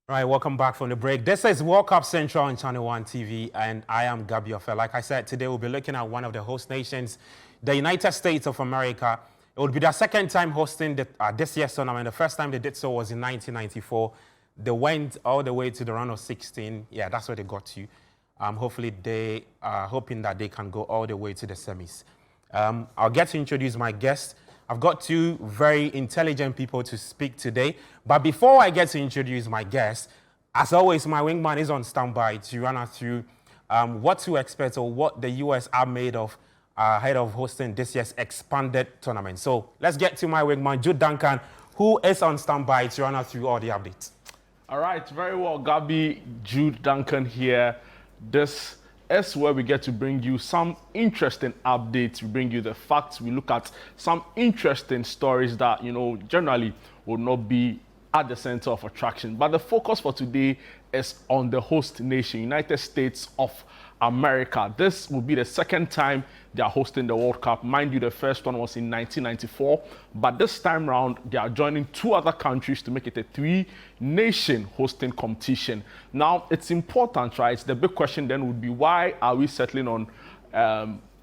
Right, welcome back from the break. This is World Cup Central on Channel 1 TV, and I am Gabi Ofe. Like I said, today we'll be looking at one of the host nations, the United States of America. It would be their second time hosting this year's tournament. The first time they did so was in 1994. They went all the way to the round of 16. Yeah, that's where they got to. Hopefully, they are hoping that they can go all the way to the semis. I'll get to introduce my guest. I've got two very intelligent people to speak today. But before I get to introduce my guest, as always, my wingman is on standby to run us through what to expect or what the US are made of ahead of hosting this year's expanded tournament. So let's get to my wingman, Jude Duncan, who is on standby to run us through all the updates. All right, very well, Gabi. Jude Duncan here. This is where we get to bring you some interesting updates. We bring you the facts. We look at some interesting stories that, generally will not be at the center of attraction. But the focus for today is on the host nation, United States of America. This will be the second time they are hosting the World Cup. Mind you, the first one was in 1994. But this time around, they are joining two other countries to make it a three-nation hosting competition. Now, it's important, right? The big question then would be, why are we settling on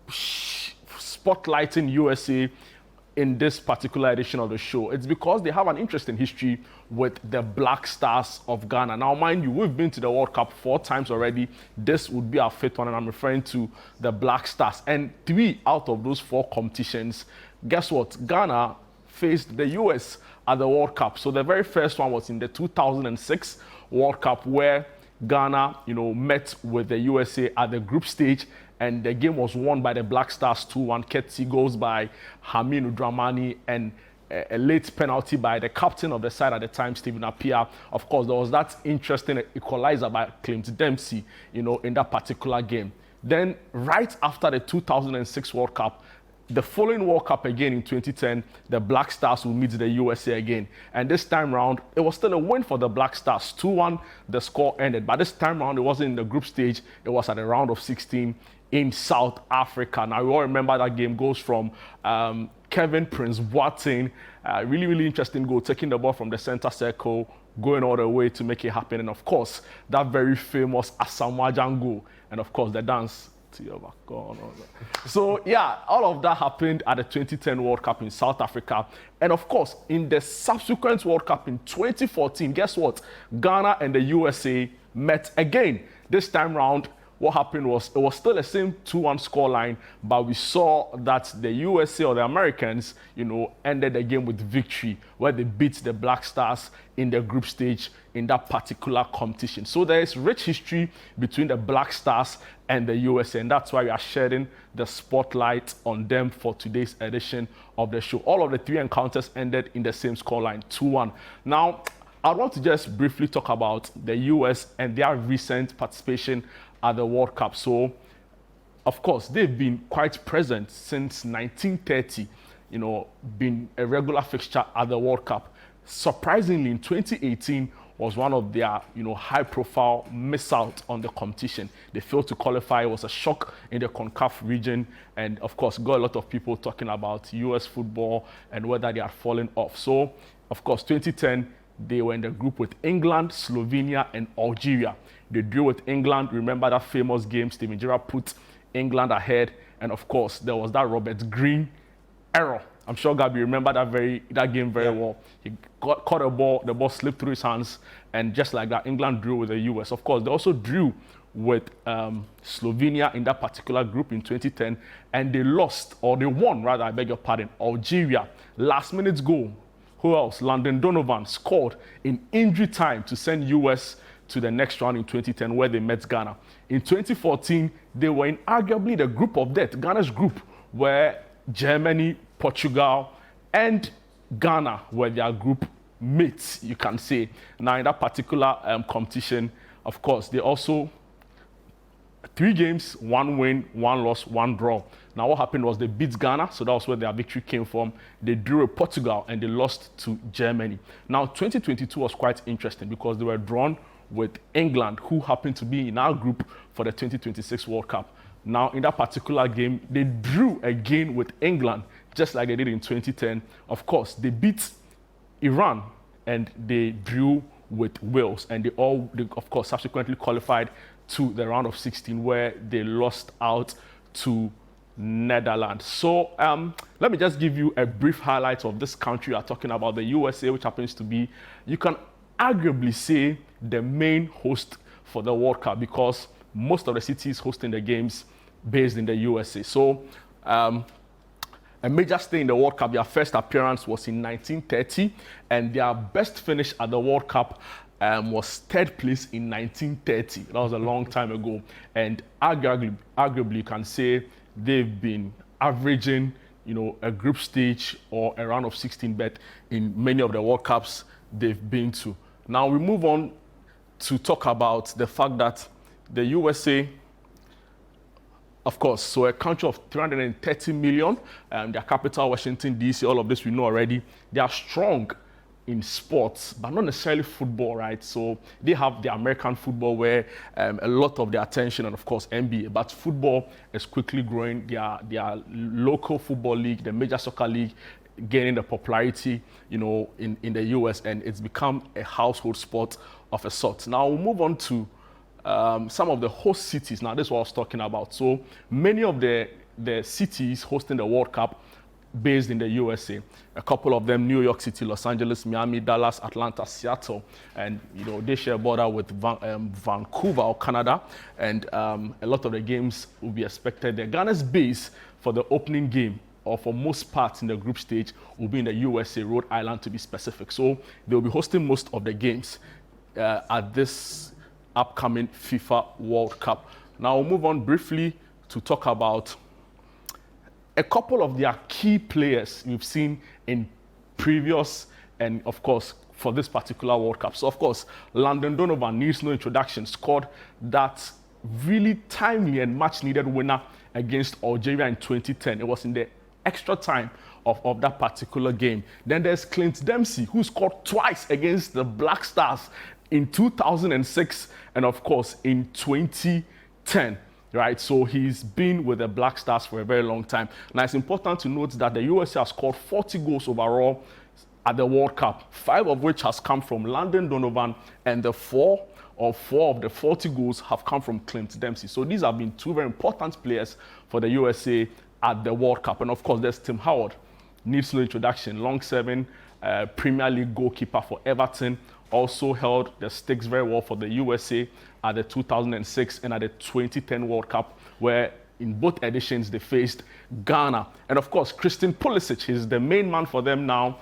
spotlighting USA in this particular edition of the show? It's because they have an interesting history with the Black Stars of Ghana. Now, mind you, we've been to the World Cup 4 times already. This would be our 5th one, and I'm referring to the Black Stars. And 3 out of those 4 competitions, guess what? Ghana faced the US at the World Cup. So the very first one was in the 2006 World Cup, where Ghana, met with the USA at the group stage, and the game was won by the Black Stars 2-1, courtesy goals by Haminu Dramani and a late penalty by the captain of the side at the time, Stephen Appiah. Of course, there was that interesting equalizer by Clint Dempsey, in that particular game. Then, right after the 2006 World Cup, the following World Cup again in 2010, the Black Stars will meet the USA again. And this time round, it was still a win for the Black Stars. 2-1, the score ended. But this time round, it wasn't in the group stage. It was at the round of 16 in South Africa. Now, we all remember that game goes from Kevin Prince Boateng, really, really interesting goal, taking the ball from the center circle, going all the way to make it happen. And, of course, that very famous Asamoah Gyan goal. And, of course, the dance. So, yeah, all of that happened at the 2010 World Cup in South Africa. And, of course, in the subsequent World Cup in 2014, guess what? Ghana and the USA met again. This time round, what happened was it was still the same 2-1 scoreline, but we saw that the USA, or the Americans, ended the game with victory, where they beat the Black Stars in the group stage in that particular competition. So there is rich history between the Black Stars and the USA, and that's why we are shedding the spotlight on them for today's edition of the show. All of the 3 encounters ended in the same scoreline, 2-1. Now, I want to just briefly talk about the US and their recent participation at the World Cup. So, of course, they've been quite present since 1930, been a regular fixture at the World Cup. Surprisingly, in 2018 was one of their, high-profile miss out on the competition. They failed to qualify. It was a shock in the CONCACAF region, and of course, got a lot of people talking about US football and whether they are falling off. So, of course, 2010, they were in the group with England, Slovenia, and Algeria. They drew with England. Remember that famous game, Steven Gerrard put England ahead. And of course, there was that Robert Green error. I'm sure Gabi remember that game very well. He caught a ball, the ball slipped through his hands, and just like that, England drew with the US. Of course, they also drew with Slovenia in that particular group in 2010, and they won, rather, I beg your pardon, Algeria. Last minute goal. Who else? Landon Donovan scored in injury time to send US to the next round in 2010, where they met Ghana. In 2014, they were in arguably the group of death, Ghana's group, where Germany, Portugal, and Ghana were their group mates, you can say. Now, in that particular competition, of course, they also 3 games, 1 win, 1 loss, 1 draw. Now, what happened was they beat Ghana, so that was where their victory came from. They drew with Portugal, and they lost to Germany. Now, 2022 was quite interesting because they were drawn with England, who happened to be in our group for the 2026 World Cup. Now, in that particular game, they drew again with England, just like they did in 2010. Of course, they beat Iran, and they drew with Wales, and they of course subsequently qualified to the round of 16 where they lost out to Netherlands. So let me just give you a brief highlight of this country we are talking about, the USA, which happens to be, you can arguably say, the main host for the World Cup, because most of the cities hosting the games based in the USA. So a major stay in the World Cup, their first appearance was in 1930, and their best finish at the World Cup was third place in 1930. That was a long time ago, and arguably you can say they've been averaging, a group stage or a round of 16 bet in many of the World Cups they've been to. Now we move on to talk about the fact that the USA, of course, so a country of 330 million, their capital, Washington, D.C., all of this we know already. They are strong in sports, but not necessarily football, right? So they have the American football where a lot of their attention, and of course NBA, but football is quickly growing. Their local football league, the Major Soccer League, gaining the popularity, in the US, and it's become a household sport of a sort. Now we'll move on to some of the host cities. Now this is what I was talking about. So many of the cities hosting the World Cup based in the USA. A couple of them, New York City, Los Angeles, Miami, Dallas, Atlanta, Seattle, and they share a border with Vancouver or Canada, and a lot of the games will be expected there. Ghana's base for the opening game, or for most parts in the group stage, will be in the USA, Rhode Island to be specific. So they'll be hosting most of the games at this upcoming FIFA World Cup. Now we'll move on briefly to talk about a couple of their key players we've seen in previous, and of course for this particular World Cup. So of course, Landon Donovan needs no introduction, scored that really timely and much needed winner against Algeria in 2010. It was in the extra time of that particular game. Then there's Clint Dempsey, who scored twice against the Black Stars in 2006 and of course in 2010. Right, so he's been with the Black Stars for a very long time. Now it's important to note that the USA has scored 40 goals overall at the World Cup, 5 of which has come from Landon Donovan, and four of the 40 goals have come from Clint Dempsey. So these have been 2 very important players for the USA at the World Cup. And of course, there's Tim Howard, needs no introduction, long-serving Premier League goalkeeper for Everton, also held the sticks very well for the USA at the 2006 and at the 2010 World Cup, where in both editions they faced Ghana. And of course, Christian Pulisic is the main man for them now.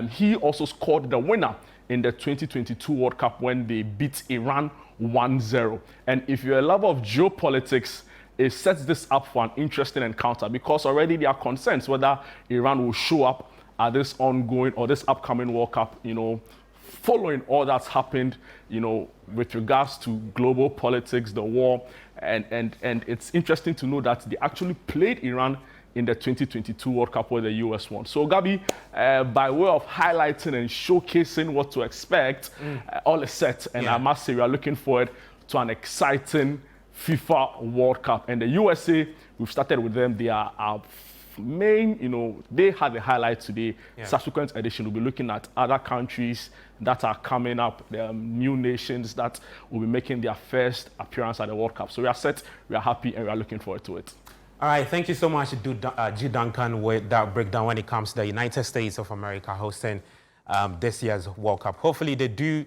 He also scored the winner in the 2022 World Cup when they beat Iran 1-0. And if you're a lover of geopolitics, it sets this up for an interesting encounter, because already there are concerns whether Iran will show up at this ongoing or this upcoming World Cup, following all that's happened, with regards to global politics, the war, and it's interesting to know that they actually played Iran in the 2022 World Cup where the US won. So Gabi, by way of highlighting and showcasing what to expect, all is set, and I must say we are looking forward to an exciting FIFA World Cup. And the USA, we've started with them. They are our main, they had the highlight today. Subsequent edition, we'll be looking at other countries that are coming up, the new nations that will be making their first appearance at the World Cup. So we are set, we are happy, and we are looking forward to it. All right, thank you so much, G. Duncan, with that breakdown when it comes to the United States of America hosting this year's World Cup. Hopefully they do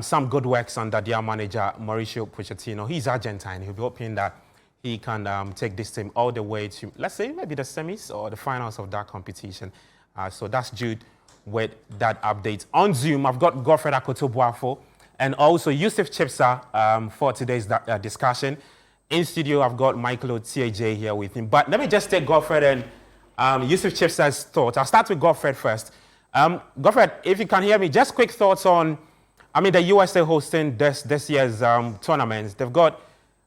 some good works under their manager, Mauricio Pochettino. He's Argentine. He'll be hoping that he can take this team all the way to, let's say, maybe the semis or the finals of that competition. So that's Jude with that update. On Zoom, I've got Godfred Akoto-Boafo and also Yussif Chibsah for today's discussion. In studio, I've got Michael Adjei here with him. But let me just take Godfred and Yussif Chibsah's thoughts. I'll start with Godfred first. Godfred, if you can hear me, just quick thoughts on, the USA hosting this year's tournaments. They've got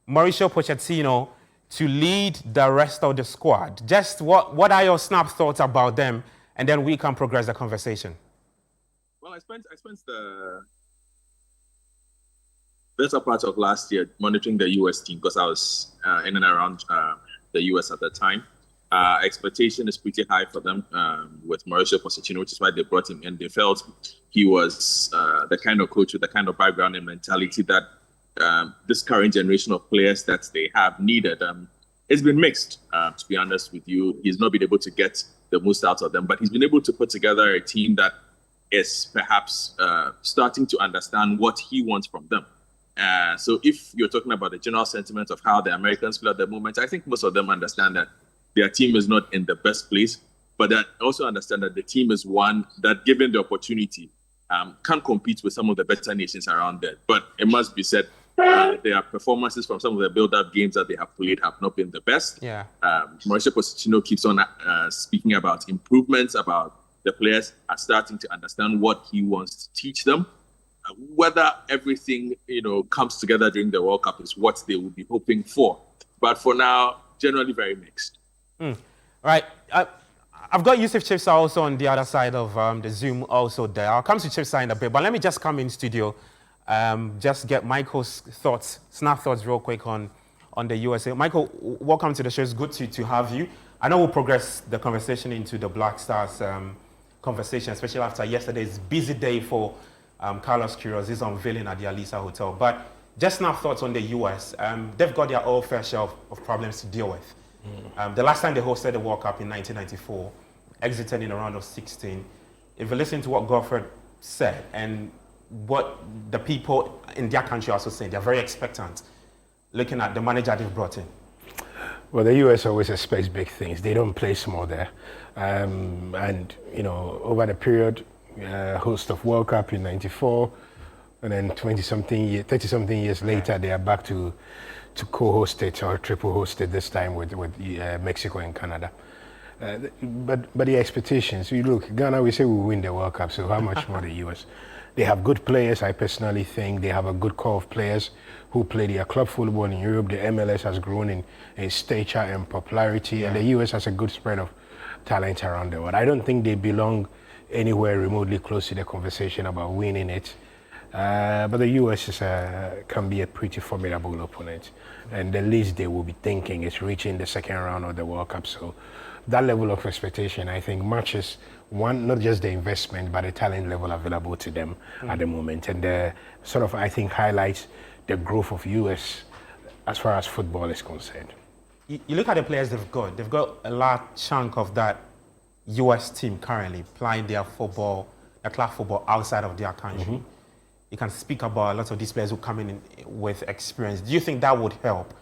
Mauricio Pochettino to lead the rest of the squad. Just what are your snap thoughts about them? And then we can progress the conversation. Well, I spent the better part of last year monitoring the US team because I was in and around the US at the time. Expectation is pretty high for them with Mauricio Pochettino, which is why they brought him in. They felt he was the kind of coach with the kind of background and mentality that this current generation of players that they have needed. It's been mixed, to be honest with you. He's not been able to get the most out of them, but he's been able to put together a team that is perhaps starting to understand what he wants from them. So if you're talking about the general sentiment of how the Americans feel at the moment, I think most of them understand that their team is not in the best place, but that also understand that the team is one that, given the opportunity, can compete with some of the better nations around there. But it must be said, their performances from some of the build-up games that they have played have not been the best. Yeah. Mauricio Pochettino keeps on speaking about improvements, about the players are starting to understand what he wants to teach them. Whether everything comes together during the World Cup is what they will be hoping for. But for now, generally very mixed. Right. I've got Yussif Chibsah also on the other side of the Zoom also there. I'll come to Chibsah in a bit, but let me just come in studio, just get Michael's thoughts, snap thoughts real quick on the USA. Michael, welcome to the show. It's good to have you. I know we'll progress the conversation into the Black Stars conversation, especially after yesterday's busy day for Carlos Queiroz, his unveiling at the Alisa Hotel. But just snap thoughts on the US. They've got their own fair share of problems to deal with. The last time they hosted the World Cup in 1994, exited in a round of 16. If you listen to what Godfred said and what the people in their country also saying, they're very expectant, looking at the manager they've brought in. Well, the US always expects big things. They don't play small there. And, over the period, host of World Cup in 94, and then 30-something years later, they are back to co-host it or triple host it this time with Mexico and Canada. But the expectations, you look, Ghana, we say we win the World Cup, so how much more the US? They have good players, I personally think. They have a good core of players who play their club football in Europe. The MLS has grown in stature and popularity, and the US has a good spread of talent around the world. I don't think they belong anywhere remotely close to the conversation about winning it. But the US can be a pretty formidable opponent. And the least they will be thinking is reaching the second round of the World Cup. So that level of expectation, I think, matches not just the investment, but the talent level available to them at the moment. And I think, highlights the growth of US as far as football is concerned. You look at the players they've got a large chunk of that US team currently playing their club football outside of their country. You can speak about a lot of these players who come in with experience. Do you think that would help,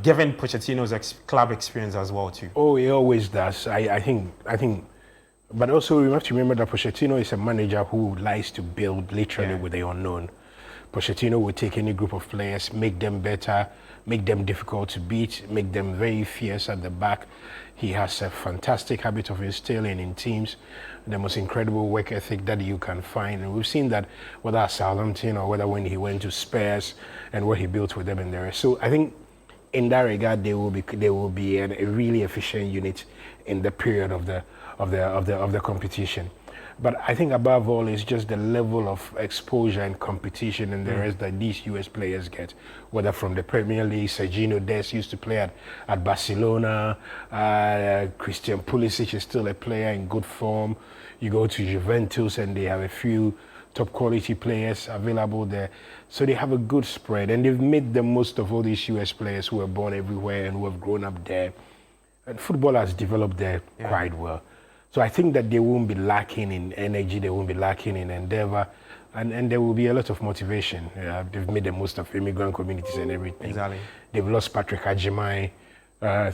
given Pochettino's club experience as well too? Oh, he always does. I think. But also, we have to remember that Pochettino is a manager who likes to build literally with the unknown. Pochettino will take any group of players, make them better, make them difficult to beat, make them very fierce at the back. He has a fantastic habit of instilling in teams the most incredible work ethic that you can find. And we've seen that whether at Southampton or whether when he went to Spurs and what he built with them in there. So I think in that regard, they will be a really efficient unit in the period of the competition. But I think above all is just the level of exposure and competition and the rest that these US players get, whether from the Premier League. Serginho Dest used to play at Barcelona. Christian Pulisic is still a player in good form. You go to Juventus and they have a few top quality players available there. So they have a good spread, and they've made the most of all these US players who were born everywhere and who have grown up there. And football has developed there quite well. So I think that they won't be lacking in energy, they won't be lacking in endeavor, and there will be a lot of motivation. They've made the most of immigrant communities and everything. Exactly. They've lost Patrick Adjei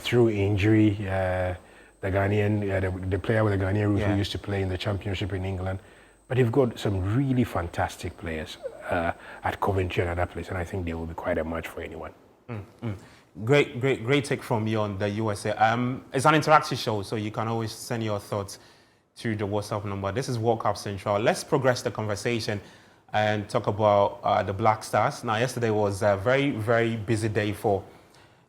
through injury, the Ghanaian, the player with the Ghanaian root who used to play in the championship in England. But they've got some really fantastic players at Coventry and other places, and I think they will be quite a match for anyone. Great take from you on the USA. It's an interactive show, so you can always send your thoughts to the WhatsApp number. This is World Cup Central. Let's progress the conversation and talk about the Black Stars. Now, yesterday was a very, very busy day for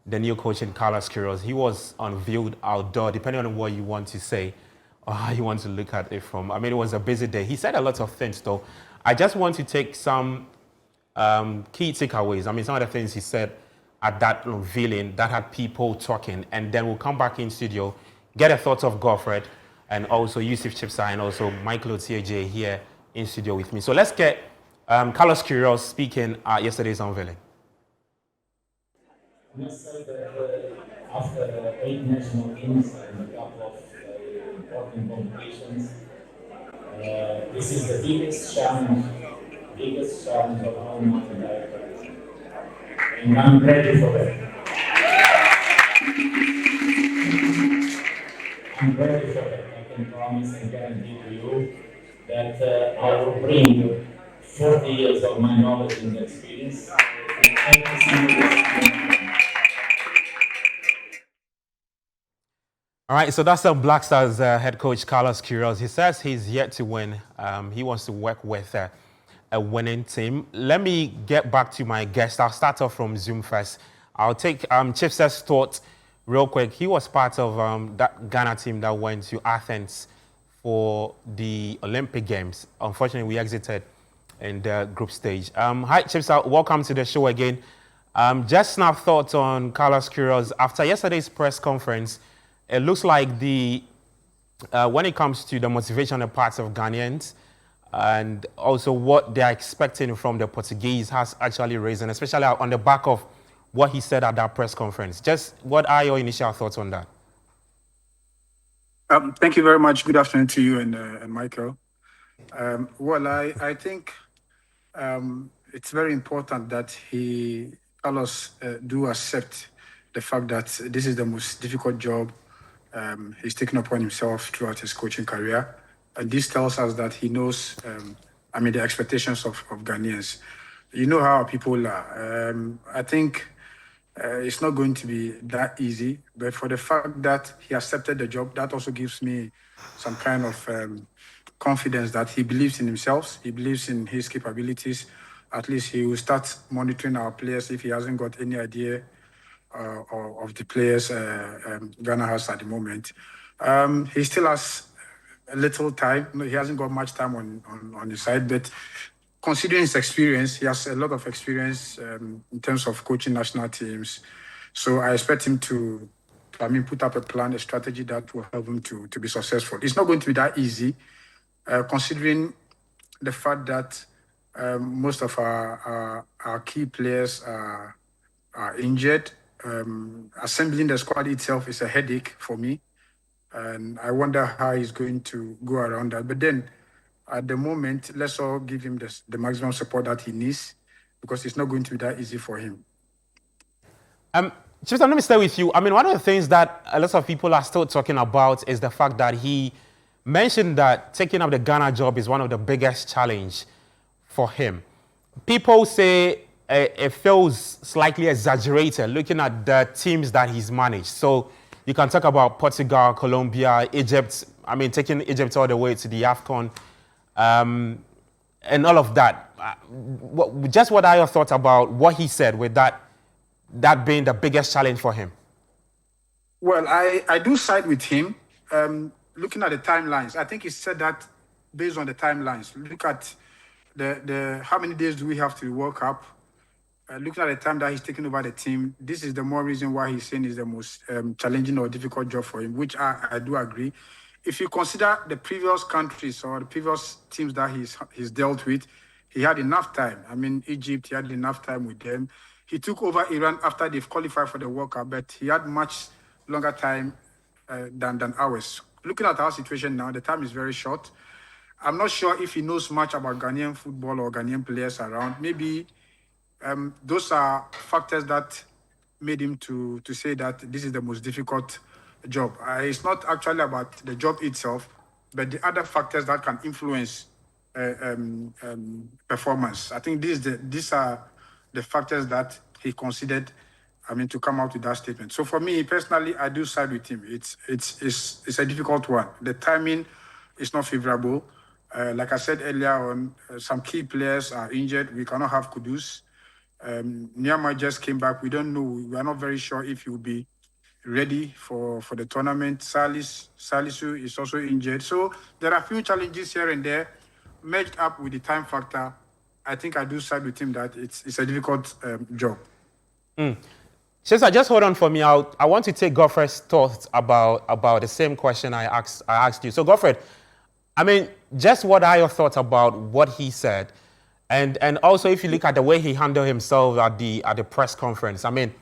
the new coach in Carlos Queiroz. He was unveiled outdoor, depending on what you want to say or how you want to look at it from. I mean, it was a busy day. He said a lot of things, though. I just want to take some key takeaways. I mean, some of the things he said at that unveiling that had people talking, and then we'll come back in studio, get a thought of Godfred, and also Yussif Chibsah, and also Michael Adjei here in studio with me. So let's get Carlos Queiroz speaking at yesterday's unveiling. I must say that after 8 national teams and a couple of important competitions, this is the biggest challenge of our mountain bike, and I'm ready for that. I'm ready for that. I can promise and guarantee to you that I will bring you 40 years of my knowledge and experience in every single. All right, so that's the Black Stars head coach Carlos Queiroz. He says he's yet to win. He wants to work with a winning team. Let me get back to my guest. I'll start off from Zoom first. I'll take Chibsah's thought real quick. He was part of that Ghana team that went to Athens for the Olympic Games. Unfortunately, we exited in the group stage. Hi, Chibsah. Welcome to the show again. Just snap thoughts on Carlos Queiroz. After yesterday's press conference, it looks like when it comes to the motivation of parts of Ghanaians and also what they're expecting from the Portuguese has actually risen, especially on the back of what he said at that press conference. Just what are your initial thoughts on that? Thank you very much. Good afternoon to you and Michael. Well, I think it's very important that Carlos do accept the fact that this is the most difficult job he's taken upon himself throughout his coaching career. And this tells us that he knows, the expectations of Ghanaians. You know how people are. I think it's not going to be that easy, but for the fact that he accepted the job, that also gives me some kind of confidence that he believes in himself, he believes in his capabilities. At least he will start monitoring our players if he hasn't got any idea of the players Ghana has at the moment. He still has a little time. He hasn't got much time on his side, but considering his experience, he has a lot of experience in terms of coaching national teams. So I expect him to put up a plan, a strategy that will help him to be successful. It's not going to be that easy, considering the fact that most of our key players are injured. Assembling the squad itself is a headache for me, and I wonder how he's going to go around that. But then, at the moment, let's all give him the maximum support that he needs, because it's not going to be that easy for him. Chibsah, let me stay with you. I mean, one of the things that a lot of people are still talking about is the fact that he mentioned that taking up the Ghana job is one of the biggest challenge for him. People say it feels slightly exaggerated looking at the teams that he's managed. So you can talk about Portugal, Colombia, Egypt. I mean, taking Egypt all the way to the AFCON and all of that. Just what are your thoughts about what he said with that being the biggest challenge for him? Well, I do side with him. Looking at the timelines, I think he said that based on the timelines. Look at the how many days do we have to the World Cup? Looking at the time that he's taking over the team, this is the more reason why he's saying is the most challenging or difficult job for him, which I do agree. If you consider the previous countries or the previous teams that he's dealt with, he had enough time. I mean, Egypt, he had enough time with them. He took over Iran after they've qualified for the World Cup, but he had much longer time than ours. Looking at our situation now, the time is very short. I'm not sure if he knows much about Ghanaian football or Ghanaian players around. Maybe those are factors that made him to say that this is the most difficult job. It's not actually about the job itself, but the other factors that can influence performance. I think these are the factors that he considered, to come out with that statement. So for me personally, I do side with him. It's a difficult one. The timing is not favorable. Like I said earlier on, some key players are injured. We cannot have Kudus. Nyama just came back. We don't know. We are not very sure if he will be ready for the tournament. Salisu is also injured. So there are a few challenges here and there, merged up with the time factor. I think I do side with him that it's a difficult job. Chibsah, just hold on for me. I want to take Godfred's thoughts about the same question I asked you. So, Godfred, I mean, just what are your thoughts about what he said? And also, if you look at the way he handled himself at the press conference, I mean,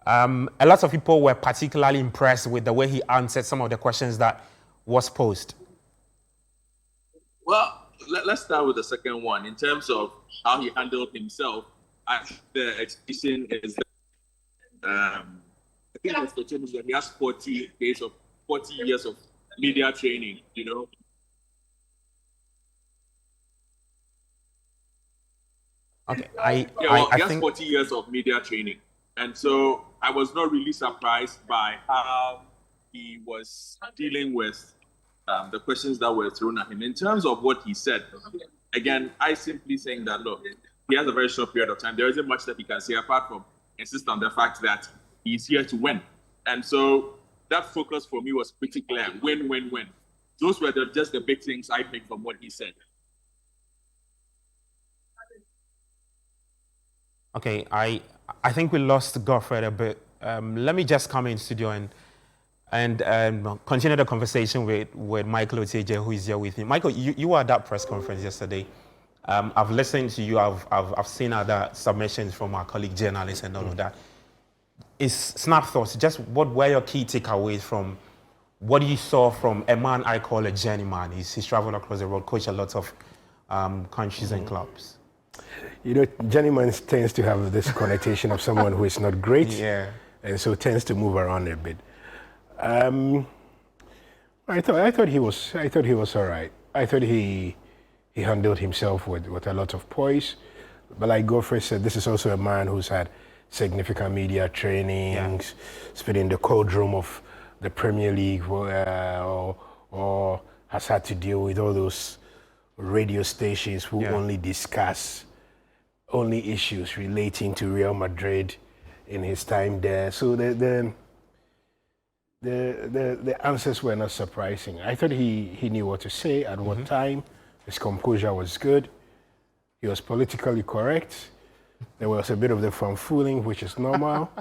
a lot of people were particularly impressed with the way he answered some of the questions that was posed. Well, let's start with the second one. In terms of how he handled himself, the expectation is that I think the expectation is that he has 40 years of media training, you know. Okay, he has 40 years of media training. And so I was not really surprised by how he was dealing with the questions that were thrown at him. In terms of what he said, again, I simply saying that, look, he has a very short period of time. There isn't much that he can say apart from insist on the fact that he's here to win. And so that focus for me was pretty clear. Win, win, win. Those were just the big things I picked from what he said. Okay, I think we lost Godfred a bit. Let me just come in studio and continue the conversation with Michael Adjei, who is here with me. Michael, you were at that press conference yesterday. I've listened to you. I've seen other submissions from our colleague journalists and all of that. It's snap thoughts. Just what were your key takeaways from what you saw from a man I call a journeyman? He's traveled across the world, coached a lot of countries and clubs. You know, journeyman tends to have this connotation of someone who is not great, and so tends to move around a bit. I thought he was all right. I thought he handled himself with a lot of poise. But like Godfrey said, this is also a man who's had significant media trainings, spent in the courtroom of the Premier League, or has had to deal with all those radio stations who only discuss only issues relating to Real Madrid in his time there. So the answers were not surprising. I thought he knew what to say at what time. His composure was good. He was politically correct. There was a bit of the fanfooling, which is normal.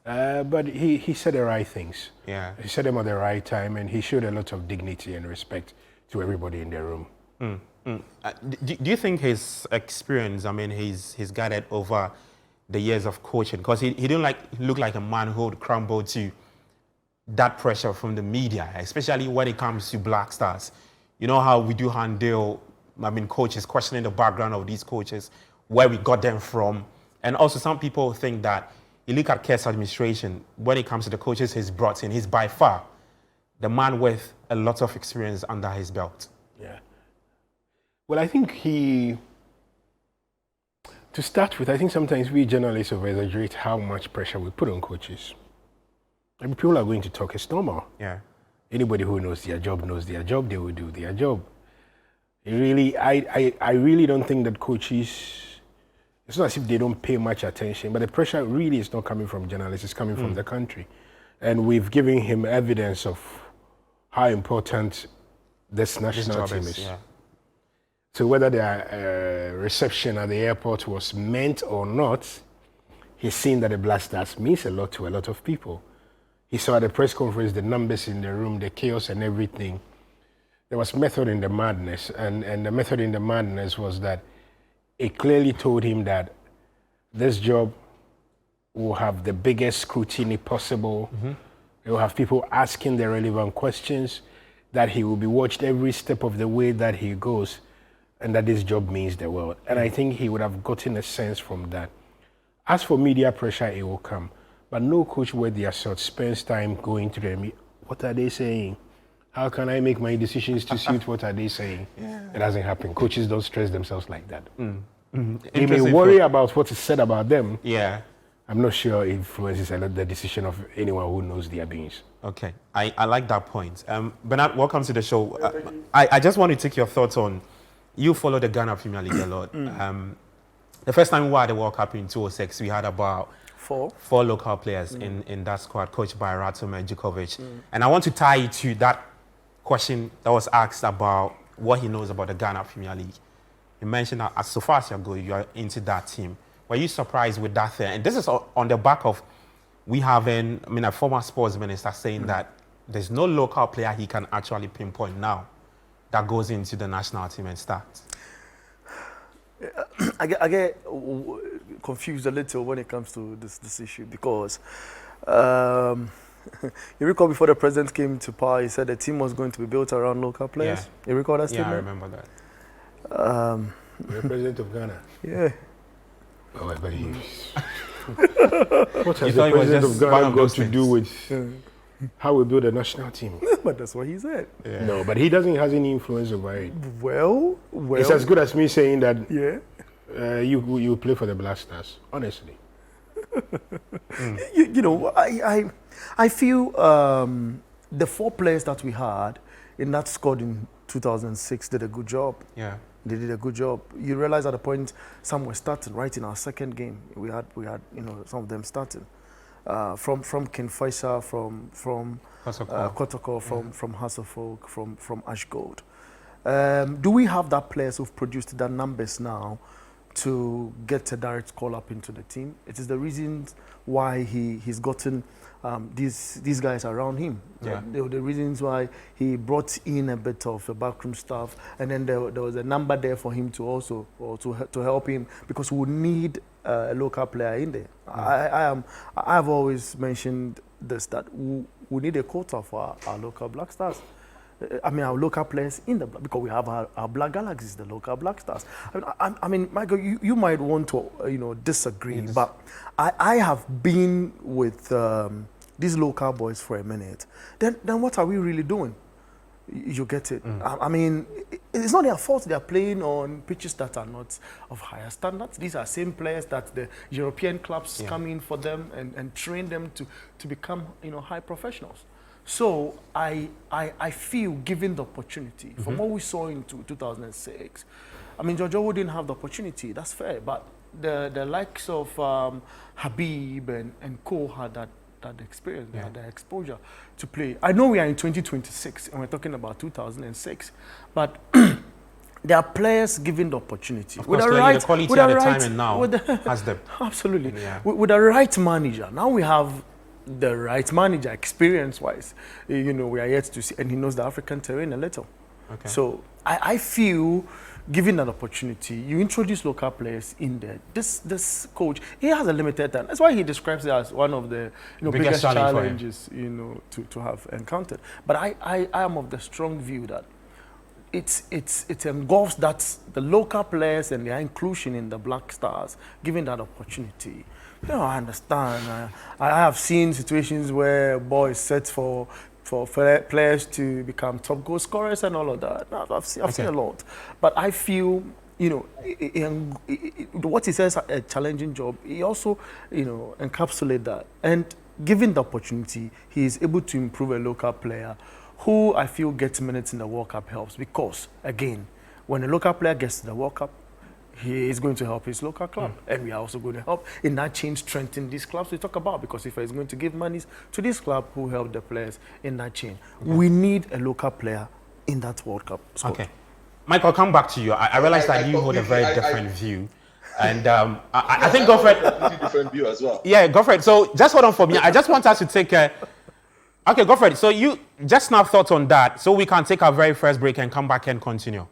But he said the right things. Yeah. He said them at the right time, and he showed a lot of dignity and respect to everybody in the room. Do you think his experience, I mean, he's guided over the years of coaching, because he didn't look like a man who would crumble to that pressure from the media, especially when it comes to black stars. You know how we do handle, I mean, coaches, questioning the background of these coaches, where we got them from. And also some people think that you look at Queiroz administration, when it comes to the coaches he's brought in, he's by far the man with a lot of experience under his belt. Yeah. Well, I think to start with, I think sometimes we journalists over-exaggerate how much pressure we put on coaches. I mean, people are going to talk, it's normal. Yeah. Anybody who knows their job, they will do their job. Really, I really don't think that coaches, it's not as if they don't pay much attention, but the pressure really is not coming from journalists, it's coming from the country. And we've given him evidence of how important this national team is. Yeah. So whether the reception at the airport was meant or not, he's seen that the Black Stars means a lot to a lot of people. He saw at the press conference the numbers in the room, the chaos and everything. There was method in the madness, and the method in the madness was that it clearly told him that this job will have the biggest scrutiny possible. It will have people asking the relevant questions, that he will be watched every step of the way that he goes, and that this job means the world. And I think he would have gotten a sense from that. As for media pressure, it will come. But no coach worth their salt spends time going to them. What are they saying? How can I make my decisions to suit what are they saying? It doesn't happen. Coaches don't stress themselves like that. They may worry about what is said about them. Yeah. I'm not sure it influences a lot the decision of anyone who knows their beings. Okay, I like that point. Bernard, welcome to the show. I just want to take your thoughts on, you follow the Ghana Premier League a lot. The first time we were at the World Cup in 2006, we had about four local players in that squad, coached by Ratum and Djukovic. And I want to tie it to that question that was asked about what he knows about the Ghana Premier League. You mentioned that so far as you are into that team. Were you surprised with that thing? And this is on the back of we have a former sports minister saying that there's no local player he can actually pinpoint now that goes into the national team and starts. I get confused a little when it comes to this issue because you recall before the president came to power, he said the team was going to be built around local players. Yeah. You recall that statement? Yeah, I remember that. The president of Ghana. Yeah. Oh, but what has the president of Ghana got to do with how we build a national team? But that's what he said. Yeah. No, but he doesn't have any influence over it. Well. It's as good as me saying that you play for the Black Stars, honestly. You know, I feel the 4 players that we had in that squad in 2006 did a good job. Yeah. They did a good job. You realize at the point some were starting right in our second game. We had some of them starting from King Faisal, from Kotoko, from Hasselfolk, from Ash Gold. Do we have that players who've produced the numbers now to get a direct call up into the team? It is the reasons why he's gotten these guys around him. Yeah. The reasons why he brought in a bit of the backroom staff, and then there was a number there for him to also to help him, because we need a local player in there. I've always mentioned this, that we need a quota for our local Black Stars. I mean, our local players in the Black, because we have our Black Galaxies, the local Black Stars. I mean, Michael, you might want to disagree, but I have been with these local boys for a minute. Then what are we really doing? You get it. I mean, it's not their fault they are playing on pitches that are not of higher standards. These are same players that the European clubs come in for them and train them to become high professionals. So I feel, given the opportunity, from what we saw in 2006, I mean, Jojo didn't have the opportunity, that's fair, but the likes of Habib and Co had that experience, they had the exposure to play. I know we are in 2026 and we're talking about 2006, but there are players given the opportunity. Of course, the quality at the time and now has them. Absolutely. Yeah. With the right manager, now we have the right manager, experience-wise. We are yet to see, and he knows the African terrain a little. Okay. So I feel, given that opportunity, you introduce local players in there. This coach, he has a limited time. That's why he describes it as one of the biggest challenges to have encountered. But I am of the strong view that it engulfs that the local players and their inclusion in the Black Stars, given that opportunity. I understand. I have seen situations where boys set for players to become top goal scorers and all of that. I've seen a lot. But I feel, what he says a challenging job, he also, encapsulate that. And given the opportunity, he is able to improve a local player who I feel gets minutes in the World Cup helps, because, again, when a local player gets to the World Cup, he is going to help his local club. And we are also going to help in that chain strengthen these clubs we talk about, because if he's going to give monies to this club who help the players in that chain, we need a local player in that World Cup squad. Okay. Michael, I'll come back to you. I realize that you hold a very different view. And I think Godfred... a different view as well. Yeah, Godfred. So just hold on for me. I just want us to take a... Okay, Godfred. So you just now thoughts on that, so we can take our very first break and come back and continue.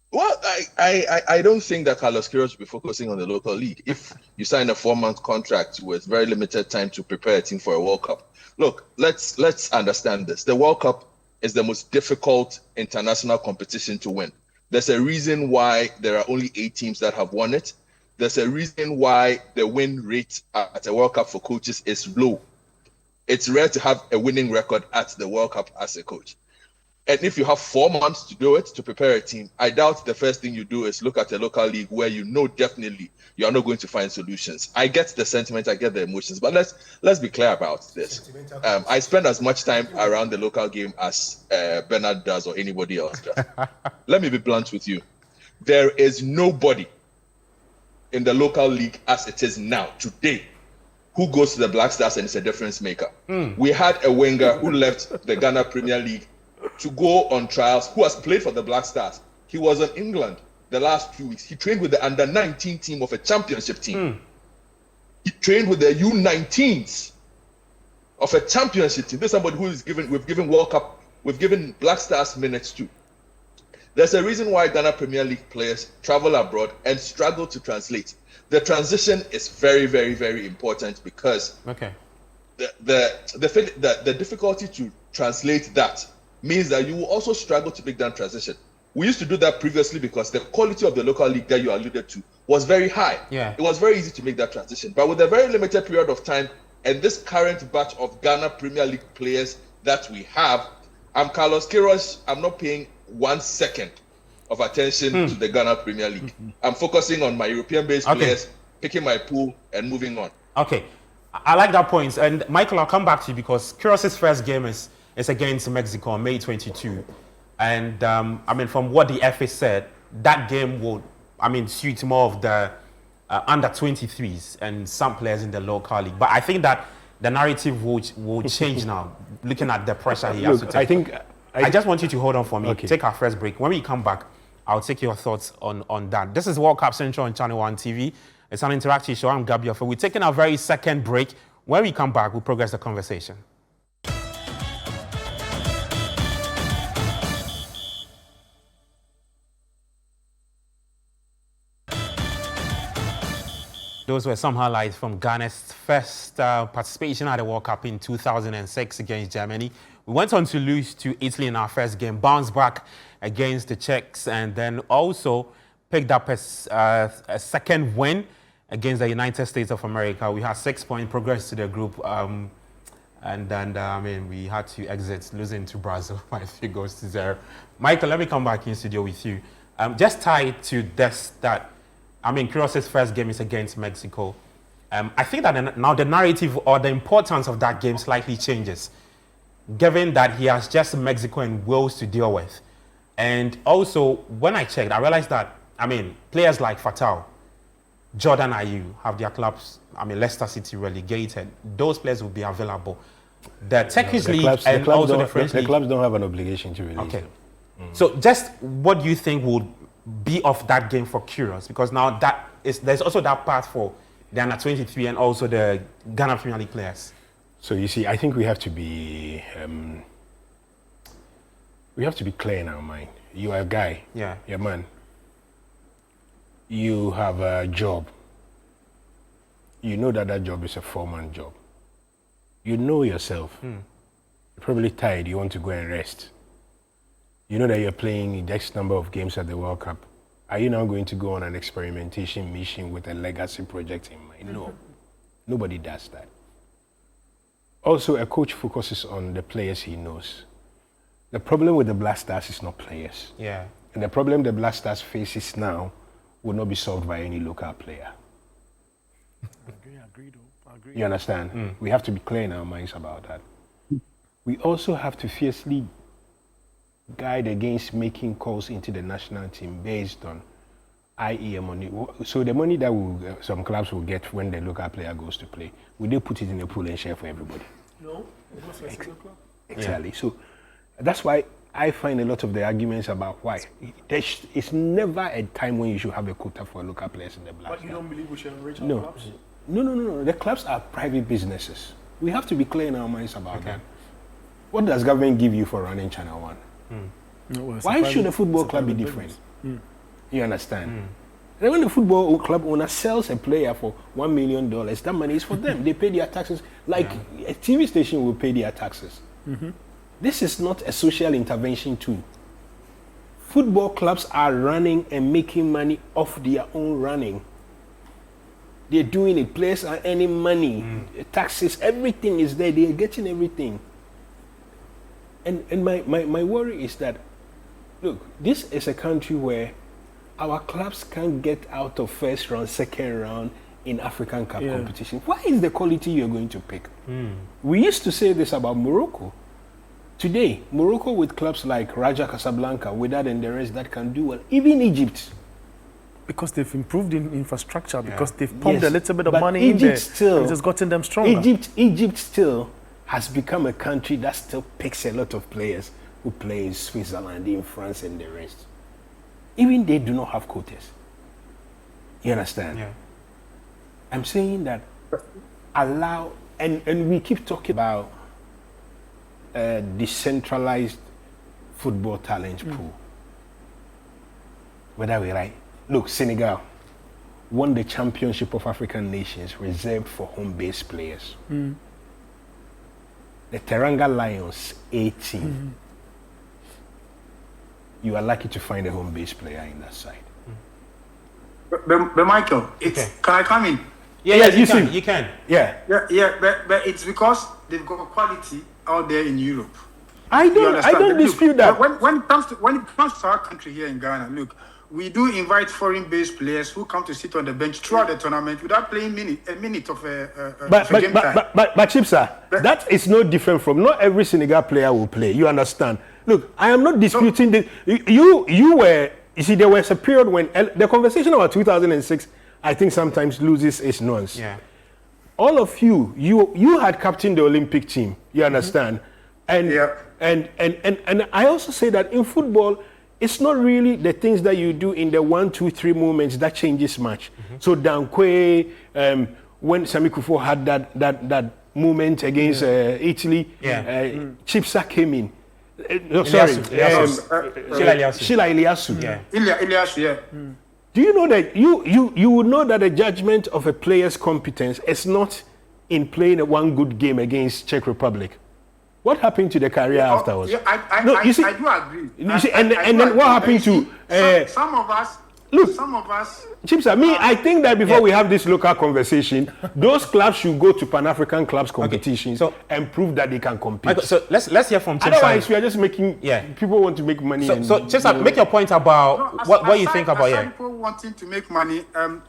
Well, I don't think that Carlos Queiroz should be focusing on the local league. If you sign a 4-month contract with very limited time to prepare a team for a World Cup, look, let's understand this. The World Cup is the most difficult international competition to win. There's a reason why there are only 8 teams that have won it. There's a reason why the win rate at a World Cup for coaches is low. It's rare to have a winning record at the World Cup as a coach. And if you have 4 months to do it, to prepare a team, I doubt the first thing you do is look at a local league where definitely you're not going to find solutions. I get the sentiment, I get the emotions, but let's be clear about this. I spend as much time around the local game as Bernard does or anybody else does. Let me be blunt with you. There is nobody in the local league as it is now, today, who goes to the Black Stars and is a difference maker. We had a winger who left the Ghana Premier League to go on trials, who has played for the Black Stars. He was in England the last 2 weeks. He trained with the under-19 team of a championship team. He trained with the U19s of a championship team. This is somebody who is we've given World Cup, we've given Black Stars minutes to. There's a reason why Ghana Premier League players travel abroad and struggle to translate. The transition is very, very, very important because the difficulty to translate that means that you will also struggle to make that transition. We used to do that previously because the quality of the local league that you alluded to was very high. Yeah. It was very easy to make that transition. But with a very limited period of time and this current batch of Ghana Premier League players that we have, I'm Carlos Queiroz. I'm not paying 1 second of attention to the Ghana Premier League. I'm focusing on my European-based players, picking my pool and moving on. Okay. I like that point. And Michael, I'll come back to you because Queiroz's first game is against Mexico on May 22. And I mean, from what the FA said, that game will, I mean, suit more of the under 23s and some players in the local league. But I think that the narrative will change now, looking at the pressure he has to take. I just want you to hold on for me. Okay. Take our first break. When we come back, I'll take your thoughts on that. This is World Cup Central on Channel 1 TV. It's an interactive show. I'm Gabi Ofe. We're taking our very second break. When we come back, we'll progress the conversation. Those were some highlights from Ghana's first participation at the World Cup in 2006 against Germany. We went on to lose to Italy in our first game, bounced back against the Czechs, and then also picked up a second win against the United States of America. We had 6 point progress to the group, and then I mean, we had to exit, losing to Brazil by 3-0. Michael, let me come back in studio with you. Just tied to this, that I mean, Queiroz's first game is against Mexico. I think that now the narrative or the importance of that game slightly changes, given that he has just Mexico and Wales to deal with. And also, when I checked, I realized that, I mean, players like Fatal, Jordan Ayew have their clubs, I mean, Leicester City relegated. Those players will be available. The Turkish league and also the French league. The clubs don't have an obligation to release them. So just what do you think would be of that game for Queiroz? Because now there's also that part for the under 23 and also the Ghana Premier League players. So you see, I think we have to be clear in our mind. You are a guy, you're a man. You have a job. You know that job is a 4-man job. You know yourself. You're probably tired. You want to go and rest. You know that you're playing the X number of games at the World Cup. Are you now going to go on an experimentation mission with a legacy project in mind? No. Nobody does that. Also, a coach focuses on the players he knows. The problem with the Black Stars is not players. Yeah. And the problem the Black Stars faces now will not be solved by any local player. I agree. You understand? We have to be clear in our minds about that. We also have to fiercely guide against making calls into the national team based on IEM money. So the money that some clubs will get when the local player goes to play, will they put it in a pool and share for everybody? No, it must be a single club. Exactly. So that's why I find a lot of the arguments about why it's never a time when you should have a quota for local players in the Black. But you don't believe we should enrich our clubs? No. The clubs are private businesses. We have to be clear in our minds about that. What does government give you for running Channel 1? No, well, why should a football club be different? You understand? And when the football club owner sells a player for $1 million, that money is for them. They pay their taxes. Like a TV station will pay their taxes. This is not a social intervention tool. Football clubs are running and making money off their own running. They're doing it. Players are earning money. Taxes, everything is there. They're getting everything. And my worry is that, look, this is a country where our clubs can't get out of first round, second round in African Cup competition. Why is the quality you're going to pick? We used to say this about Morocco. Today, Morocco with clubs like Raja Casablanca, with that and the rest that can do well. Even Egypt. Because they've improved in infrastructure, because they've pumped a little bit of money in there. Still, it has gotten them stronger. Egypt still has become a country that still picks a lot of players who play in Switzerland, in France, and the rest. Even they do not have quotas. You understand? Yeah. I'm saying that allow, and we keep talking about decentralized football talent pool. Whether we right, look, Senegal won the Championship of African Nations reserved for home-based players. The Teranga Lions A team. You are lucky to find a home-based player in that side. But Michael, it's, can I come in? Yeah, you Yussif. can. Yeah. But it's because they've got quality out there in Europe. I don't Look, dispute that. When it comes to our country here in Ghana, look, we do invite foreign-based players who come to sit on the bench throughout the tournament without playing a minute of game time. But Chibsah, that is no different from not every Senegal player will play. You understand? Look, I am not disputing this. You see, there was a period when the conversation about 2006, I think sometimes loses its nuance. Yeah. All of you had captained the Olympic team. You understand? And I also say that in football, it's not really the things that you do in the 1, 2, 3 moments that changes much. So Dankwe, when Sami Kufo had that moment against Italy, Chibsah came in. Sheila Iliasu. Iliasu. Do you know that you would know that the judgment of a player's competence is not in playing one good game against Czech Republic? What happened to the career afterwards? Yeah, I do agree. You see, and then what happened to some of us? Look, some of us. Chibsah, I think that before we have this local conversation, those clubs should go to Pan-African clubs competitions and prove that they can compete. Michael, so let's hear from Chibsah. Otherwise, we are just making people want to make money. So Chibsah, make your point about what you think about people wanting to make money.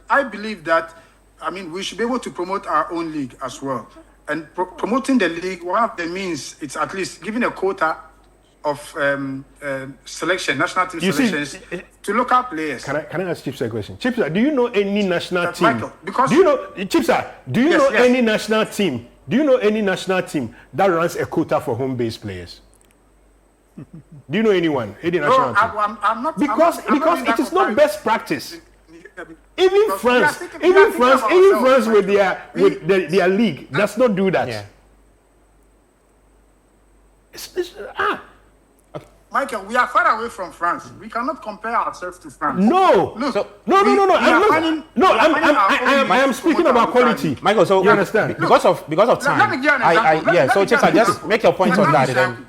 I believe that, we should be able to promote our own league as well. And promoting the league, one of the means, it's at least giving a quota of selection, national team selections to local players. Can I ask Chibsah a question? Chibsah, do you know any national team? Michael, because do you know Chibsah? Do you know any national team? Do you know any national team that runs a quota for home-based players? Do you know anyone? Any national team? I'm not. Because it is not best practice. Even France with their league does not do that. Yeah. Michael, we are far away from France. We cannot compare ourselves to France. No. I am speaking about quality. Michael, so you understand? Because of time. Let me give you an example. So Chibsah, just make your point on that.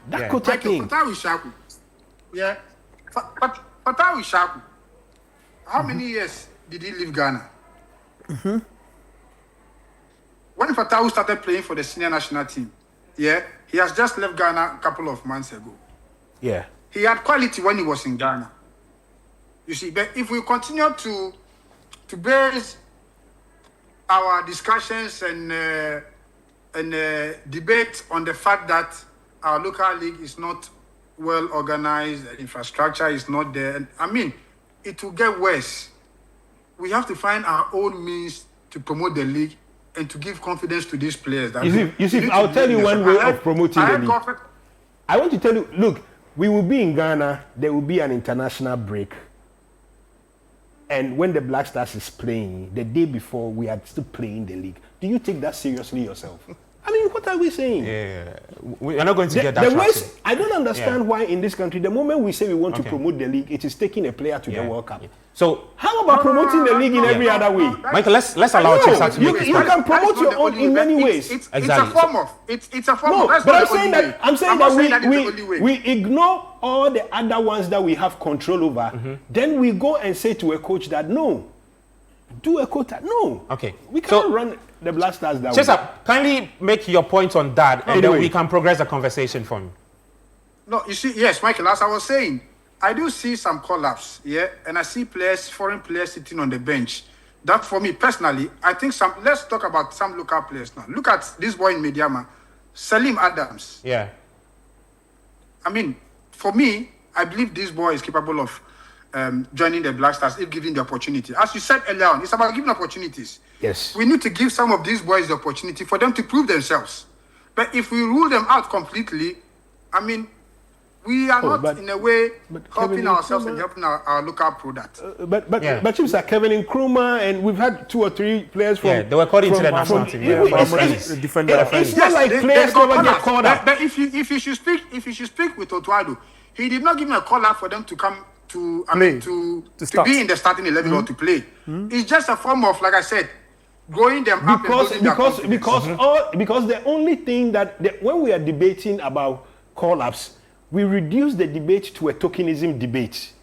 That quota thing. Fatawi Shaku. How many years did he leave Ghana? When Fatawi started playing for the senior national team, he has just left Ghana a couple of months ago. Yeah. He had quality when he was in Ghana. You see, but if we continue to base our discussions and debate on the fact that our local league is not well organized, the infrastructure is not there, it will get worse. We have to find our own means to promote the league and to give confidence to these players. Yussif, I'll tell you one way of promoting the league. I want to tell you, look, we will be in Ghana, there will be an international break. And when the Black Stars is playing, the day before, we are still playing the league. Do you take that seriously yourself? What are we saying? We are not going to get that. I don't understand why in this country, the moment we say we want to promote the league, it is taking a player to the World Cup. So how about promoting the league in every other way? Michael, let's allow Chibsah to make his point. You can promote your own in many ways. It's a form of. It's a form of. But I'm saying that we ignore all the other ones that we have control over. Then we go and say to a coach that no, do a quota. No. Okay. We can't run the Black Stars that way. Chibsah, kindly make your point on that, and then we can progress the conversation from you. No, you see, yes, Michael, as I was saying, I do see some collapse, and I see foreign players sitting on the bench. That for me personally, I think let's talk about some local players now. Look at this boy in Mediama, Salim Adams. Yeah. For me, I believe this boy is capable of joining the Black Stars if given the opportunity. As you said earlier on, it's about giving opportunities. Yes. We need to give some of these boys the opportunity for them to prove themselves. But if we rule them out completely, we are not but- in a way but helping Kevin ourselves and Nkrumah- helping our local product. But Yeah. Chibsah, Kevin Nkrumah, and we've had 2 or 3 players from. Yeah, they were called into from- the national from- team. Yeah, Yeah, it's- from it's- friends. Defender. it's not like they players got never get call-ups. called up. But if you should speak with Otuado, he did not give me a call up for them to come to Play. to start. be in the starting 11 or to play. It's just a form of, like I said, growing them up and building their confidence. Because the only thing when we are debating about call-ups, we reduce the debate to a tokenism debate.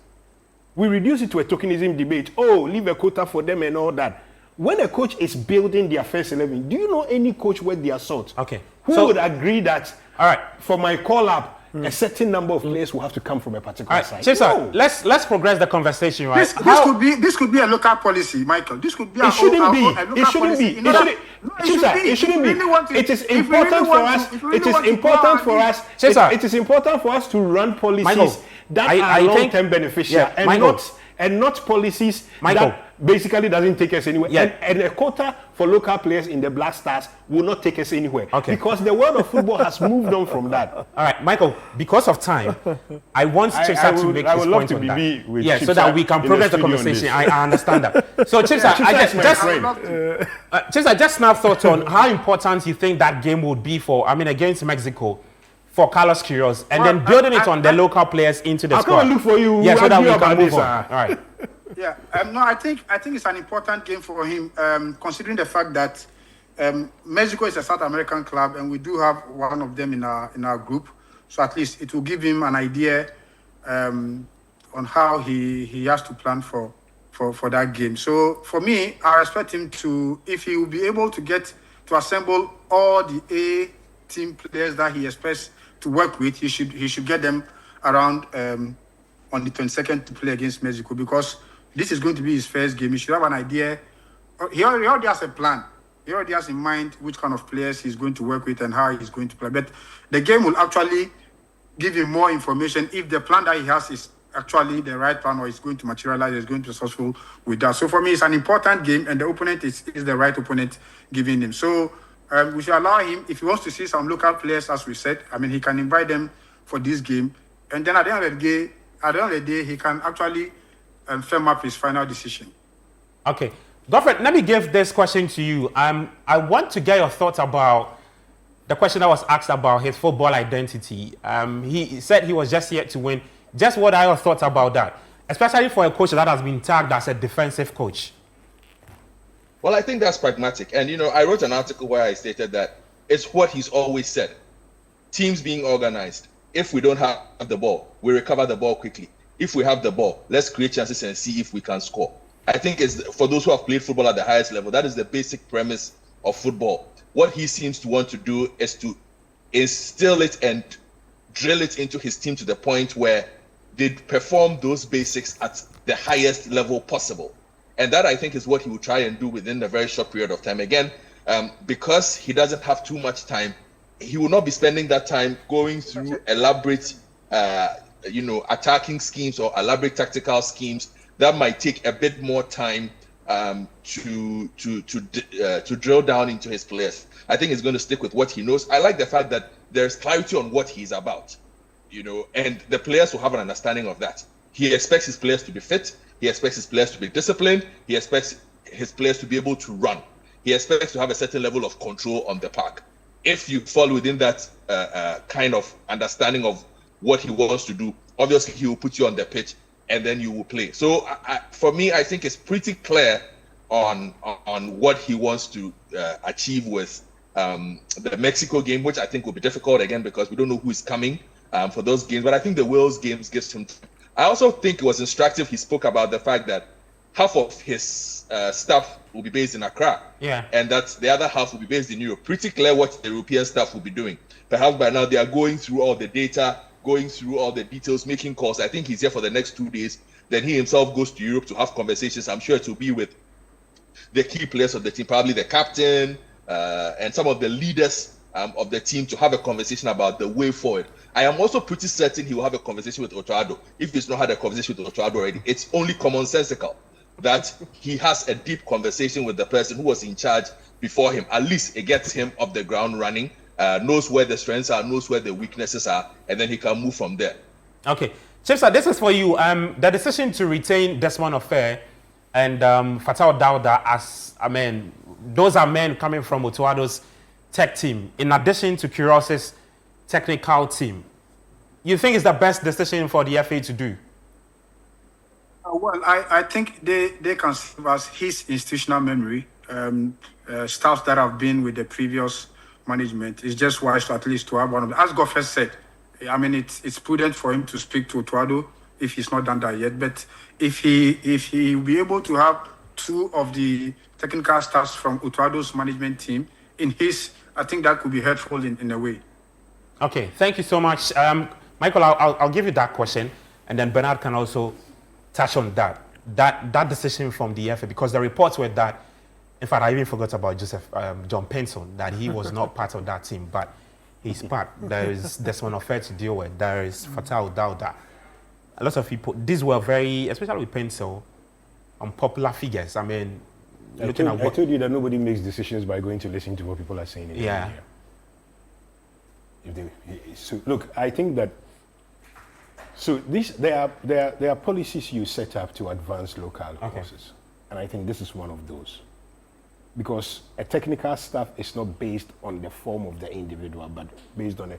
We reduce it to a tokenism debate. Oh, leave a quota for them and all that. When a coach is building their first 11, do you know any coach worth their salt? Okay. Who So- would agree that, All right. for my call-up, a certain number of players will have to come from a particular All right, side? Chibsah, No. let's progress the conversation, right? This could be a local policy, Michael. This could be It shouldn't be. a local It shouldn't policy. be. In It order- shouldn't. No, Chibsah, it shouldn't be. It is important for us. It is important for us. Chibsah. It is important for us to run policies Michael, that I are think- long-term beneficial Yeah, and not policies Michael. that basically doesn't take us anywhere. Yeah. And a quota for local players in the Black Stars will not take us anywhere. Okay. Because the world of football has moved on from that. All right, Michael, because of time, I want Chibsah to make I his would love point to on be that. with Yeah, so Chibsah that we can in the progress the studio on conversation. this. I understand that. So, Chibsah, Chibsah is my friend. Chibsah, just snap thoughts on how important you think that game would be against Mexico, for Carlos Queiroz, and Well, then building it on the local players into the I'll squad. come and look for you. Yeah, We'll so that argue we can about move this, on. All right. Yeah, no, I think it's an important game for him, considering the fact that Mexico is a South American club, and we do have one of them in our group. So at least it will give him an idea on how he has to plan for that game. So for me, I expect him to, if he will be able to assemble all the A team players that he expects to work with, he should get them around on the 22nd to play against Mexico, because this is going to be his first game. He should have an idea. He already has a plan. He already has in mind which kind of players he's going to work with and how he's going to play. But the game will actually give him more information if the plan that he has is actually the right plan, or is going to materialize, is going to be successful with that. So for me, it's an important game, and the opponent is the right opponent giving him. So we should allow him, if he wants to see some local players, as we said, he can invite them for this game. And then at the end of the day, he can actually firm up his final decision. Okay. Godfred, let me give this question to you. I want to get your thoughts about the question that was asked about his football identity. He said he was just here to win. Just what are your thoughts about that? Especially for a coach that has been tagged as a defensive coach. Well, I think that's pragmatic. And, I wrote an article where I stated that it's what he's always said. Teams being organized. If we don't have the ball, we recover the ball quickly. If we have the ball, let's create chances and see if we can score. I think it's for those who have played football at the highest level, that is the basic premise of football. What he seems to want to do is to instill it and drill it into his team to the point where they perform those basics at the highest level possible. And that, I think, is what he will try and do within a very short period of time. Again, because he doesn't have too much time, he will not be spending that time going through elaborate, attacking schemes or elaborate tactical schemes that might take a bit more time to drill down into his players. I think he's going to stick with what he knows. I like the fact that there's clarity on what he's about, and the players will have an understanding of that. He expects his players to be fit. He expects his players to be disciplined. He expects his players to be able to run. He expects to have a certain level of control on the park. If you fall within that kind of understanding of what he wants to do, obviously he will put you on the pitch and then you will play. So for me, I think it's pretty clear on what he wants to achieve with the Mexico game, which I think will be difficult again because we don't know who is coming for those games. But I think the Wales games gives him. I also think it was instructive. He spoke about the fact that half of his staff will be based in Accra, and that the other half will be based in Europe. Pretty clear what the European staff will be doing. Perhaps by now they are going through all the data, going through all the details, making calls. I think he's here for the next 2 days. Then he himself goes to Europe to have conversations. I'm sure it will be with the key players of the team, probably the captain and some of the leaders of the team, to have a conversation about the way forward. I am also pretty certain he will have a conversation with Otuado. If he's not had a conversation with Otuado already, it's only commonsensical that he has a deep conversation with the person who was in charge before him. At least it gets him off the ground running, knows where the strengths are, knows where the weaknesses are, and then he can move from there. Okay. Chibsah, this is for you. The decision to retain Desmond Affair and Fatal Dauda as, those are men coming from Otuado's tech team, in addition to Queiroz's technical team. You think it's the best decision for the FA to do? Well, I think they can serve as his institutional memory. Staff that have been with the previous management, it's just wise to at least to have one of them. As Goffert said, I mean, it's prudent for him to speak to Otuado if he's not done that yet. But if he will be able to have two of the technical staffs from Otuado's management team in his, I think that could be helpful in a way. Okay, thank you so much. Michael, I'll give you that question, and then Bernard can also touch on that decision from the FA, because the reports were that, in fact, I even forgot about John Penson, that he was not part of that team, but he's part. There is Desmond Affair to deal with. There is Fatal Dauda. A lot of people, these were very, especially with Pencil, unpopular figures. I mean, I told you that nobody makes decisions by going to listen to what people are saying in the media. So look, I think that there are policies you set up to advance local courses, and I think this is one of those. Because a technical staff is not based on the form of the individual, but based on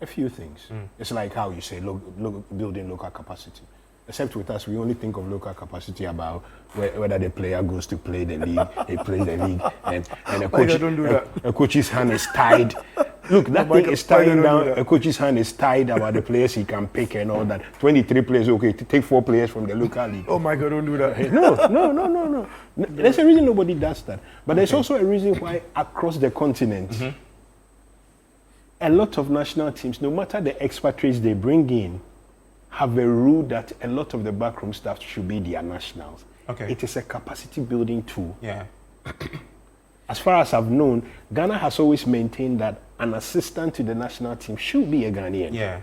a few things. It's like how you say building local capacity. Except with us, we only think of local capacity about whether the player goes to play the league, he plays the league, and a coach's hand is tied. Look, that thing is tying down. A coach's hand is tied about the players he can pick and all that. 23 players, okay, to take 4 players from the local league. Oh my God, don't do that. No. There's a reason nobody does that. But there's also a reason why across the continent, a lot of national teams, no matter the expatriates they bring in, have a rule that a lot of the backroom staff should be their nationals. Okay. It is a capacity building tool. Yeah. As far as I've known, Ghana has always maintained that an assistant to the national team should be a Ghanaian. Yeah.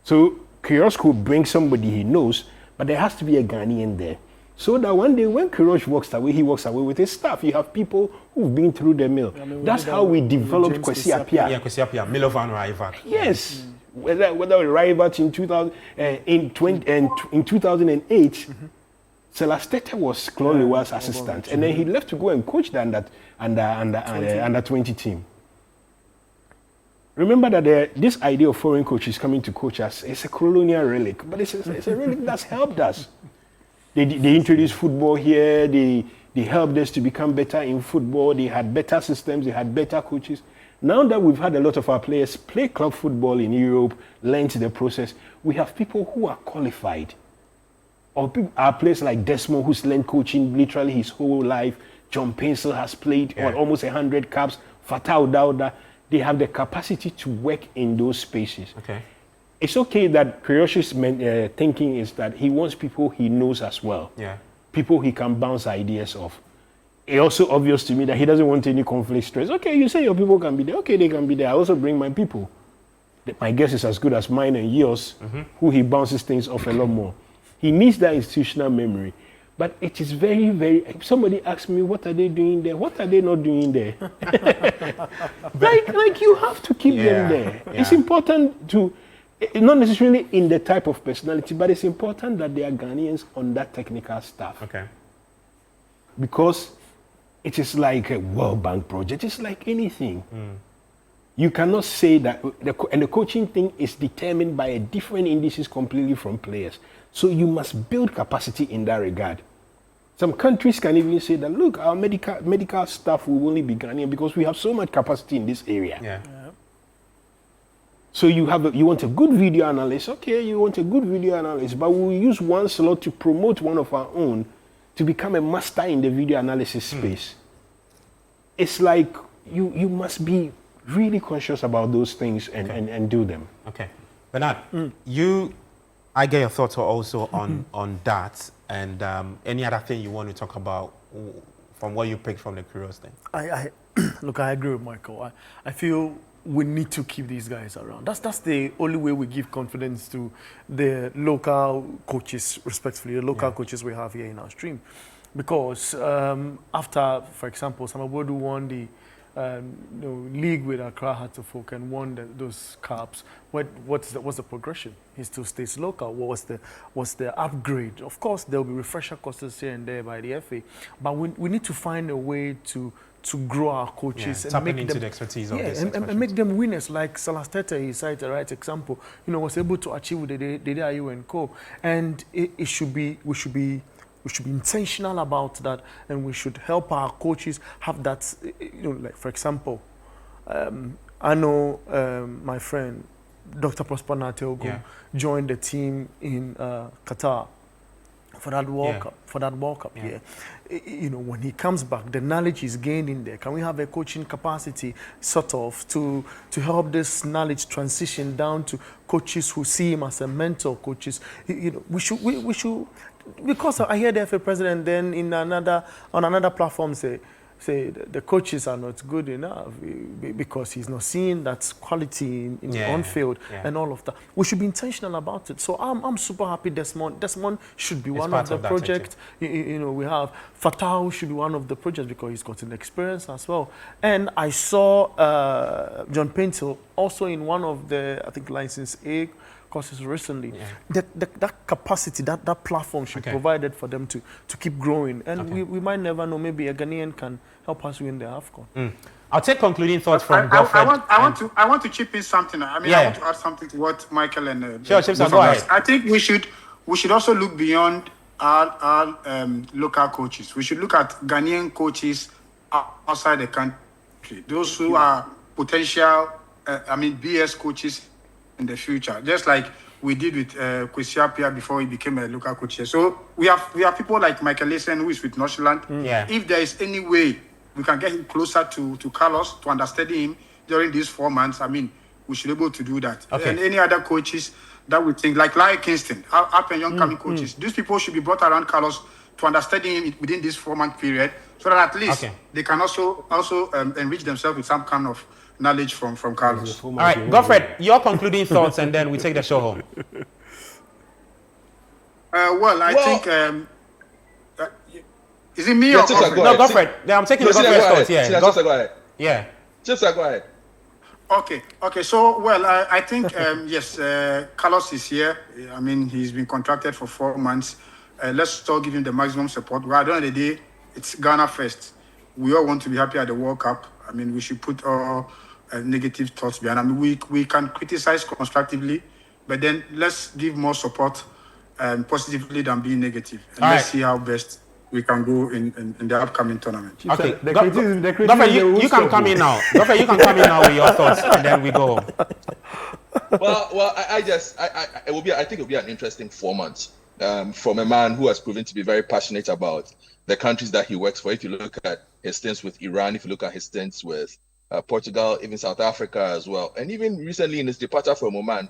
So Queiroz could bring somebody he knows, but there has to be a Ghanaian there. So that one day when Queiroz walks away, he walks away with his staff. You have people who've been through the mill. That's how we developed Kwesi Appiah. Yeah, Kwesi Appiah, Milovan Raivat. Yes. Whether Raivat in 2008, Celastete was Claude Lewar's assistant, and then he left to go and coach the under 20 team. Remember that this idea of foreign coaches coming to coach us is a colonial relic, but it's a relic that's helped us. They introduced football here, they helped us to become better in football, they had better systems, they had better coaches. Now that we've had a lot of our players play club football in Europe, learn the process, we have people who are qualified. Or our players like Desmond, who's learned coaching literally his whole life. John Pencil has played almost 100 caps. Fatal Dauda, they have the capacity to work in those spaces. Okay. It's okay that Queiroz's thinking is that he wants people he knows as well. Yeah. People he can bounce ideas off. It's also obvious to me that he doesn't want any conflict stress. Okay, you say your people can be there. Okay, they can be there. I also bring my people. My guess is as good as mine and yours, who he bounces things off a lot more. He needs that institutional memory. But it is very, very... If somebody asks me, what are they doing there? What are they not doing there? like you have to keep them there. Yeah. It's important to... Not necessarily in the type of personality, but it's important that they are Ghanaians on that technical staff. Okay. Because it is like a World Bank project. It's like anything. You cannot say that... And the coaching thing is determined by a different indices completely from players. So you must build capacity in that regard. Some countries can even say that, look, our medical staff will only be Ghanaian because we have so much capacity in this area. Yeah. So you want a good video analyst. Okay, you want a good video analyst, but we'll use one slot to promote one of our own to become a master in the video analysis space. It's like you must be really conscious about those things and do them. Okay. Bernard, I get your thoughts also on that, and any other thing you want to talk about from what you picked from the Queiroz thing? Look, I agree with Michael. I feel we need to keep these guys around. That's the only way we give confidence to the local coaches, respectfully, the local coaches we have here in our stream. Because after, for example, Samabodu won the league with Accra Hearts of Oak and won those cups. What's the progression? He still stays local. What's the upgrade? Of course, there will be refresher courses here and there by the FA, but we need to find a way to grow our coaches and tapping make into them the expertise of this and make them winners. Like Salasteta, he cited the right example. Was able to achieve with the DIU and co. And we should be intentional about that, and we should help our coaches have that. Like for example, I know my friend Dr. Prosper Nateogo joined the team in Qatar for that World Cup. When he comes back, the knowledge is gained in there. Can we have a coaching capacity sort of to help this knowledge transition down to coaches who see him as a mentor? Coaches, we should, because I hear the FA president then on another platform say the coaches are not good enough because he's not seeing that quality in on field and all of that. We should be intentional about it. So I'm super happy Desmond should be one of the projects. We have Fatah should be one of the projects because he's got an experience as well. And I saw John Paintil also in one of the, I think, license A courses recently. That capacity, that platform should be provided for them to keep growing. And we might never know, maybe a Ghanaian can help us win the AFCON. I'll take concluding thoughts from Godfred. I want to chip in something. I want to add something to what Michael and sure, Chibsah, go ahead. I think we should also look beyond our local coaches. We should look at Ghanaian coaches outside the country. Those who are potential, BS coaches in the future, just like we did with Queiroz before he became a local coach here. So we have people like Michael Leeson, who is with Northland. If there is any way we can get him closer to Carlos to understand him during these 4 months, we should be able to do that. And any other coaches that we think, like Larry Kingston, up and young coming coaches, these people should be brought around Carlos to understand him within this 4-month period, so that at least they can also enrich themselves with some kind of knowledge from Carlos. All right, Godfred, your concluding thoughts, and then we take the show home. I think. Is it me or Godfred? No, Godfred. I'm taking the Godfred's thoughts. Chibsah, go ahead. Yeah. Chibsah, go ahead. Okay. So, I think yes, Carlos is here. He's been contracted for 4 months. Let's still give him the maximum support. But at the end of the day, it's Ghana first. We all want to be happy at the World Cup. We should put all negative thoughts behind. We can criticize constructively, but then let's give more support positively than being negative. And let's see how best we can go in the upcoming tournament. Okay, Godfred, you can come in now. Godfred, you can come in now with your thoughts, and then we go home. I think it will be an interesting 4 months from a man who has proven to be very passionate about the countries that he works for. If you look at his stints with Iran, if you look at his stints with Portugal, even South Africa as well, and even recently in his departure from Oman,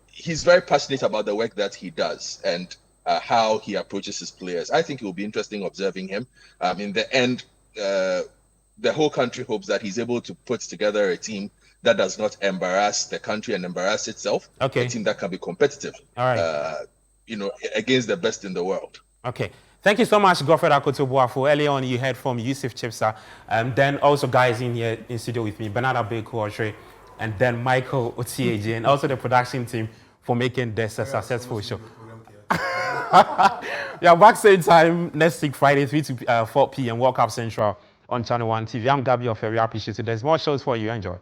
he's very passionate about the work that he does and how he approaches his players. I think it will be interesting observing him. In the end, the whole country hopes that he's able to put together a team that does not embarrass the country and embarrass itself. A team that can be competitive, against the best in the world. Thank you so much, Godfred Akoto-Boafo. Earlier on, you heard from Yussif Chibsah. Then also guys in here in studio with me, Bernard Abeku, and then Michael Adjei, and also the production team for making this a successful show. Back same time next week, Friday, 3 to 4 p.m. World Cup Central on Channel 1 TV. I'm Gabi Ofe. We appreciate it. There's more shows for you. Enjoy.